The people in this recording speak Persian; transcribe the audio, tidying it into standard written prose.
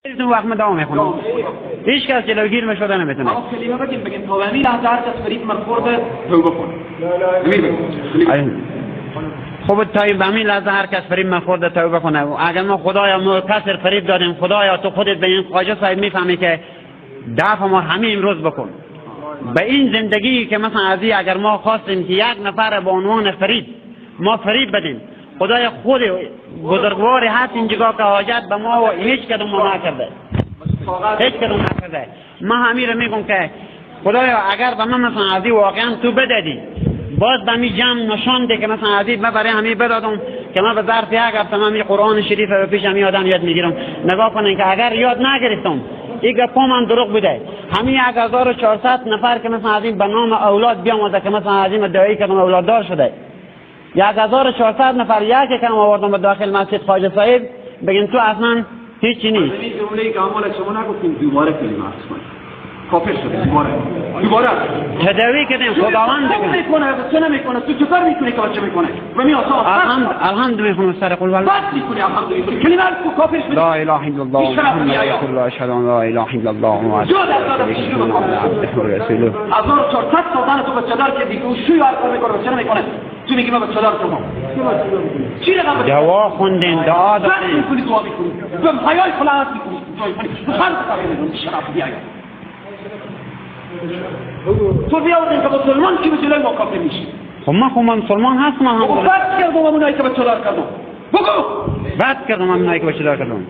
تو وقت دام میخونم هیچ کس جلوگیر می شده نمیتونه. کلمه بگیم تا همین لحظه هر کس فریب من خورده توبه کن. خب تا به همین لحظه هر کس فریب من خورده توبه کنه. اگر ما خدایا ما کسر فریب دادیم، خدایا تو خودت به این خواجه صاحب میفهمی که دفع ما همین امروز بکن. به این زندگی که مثلا ازی اگر ما خواستیم که یک نفر به عنوان فریب ما فریب بدیم، خدای خود بزرگوار هست اینجا که حاجت به ما و هیچ کدوم ما نکرده، هیچ کدوم نکرده. ما همین رو میگم که خدایا اگر به من مثلا ازی واقعا تو بدادی، باز به می جمع نشان ده که مثلا ازی من برای همین بدادم که من به ظرف یک هفته من می قرآن شریف رو پیش همین آدم یاد میگیرم. نگاه کنین که اگر یاد نگرفتم این گپا من دروغ بوده. همین 1400 نفر که مثلا ازی به نام اولاد بیاموزه که مثلا ازی دعایی کردم اولاد دار شده، 1400 نفر یکی کم آوردم به داخل مسجد خواجه صاحب، بگین تو اصلا هیچی نیست. این جمله‌ای که اول شما نگفتیم دوباره کلمه عرض کنید. کافر شده دوباره تداوی کردیم خداوند میکنه چه نمیکنه تو چطور میکنی که بچه میکنه و می آسان الحمد میخونم سر قول والله بس میکنی الحمد لله کلمه رو کافر شده. لا اله الا الله محمد رسول الله اشهد ان لا اله الا الله محمد رسول الله. 1400 سال تو بچه دار که دیگه شو یار میکنه چه نمیکنه تو میگی من بچه دار شما چی رقم دعا خوندین دعا دادین میکنی دعا میکنی به حیای خلاص میکنی جای کنی خرج کنی شرف بیای تو بیاورین که مسلمان کی به جلوی ما کافر میشی. خب من مسلمان هستم. بد کردم اونایی که بچه دار کردم. بگو بد کردم اونایی که بچه دار کردم.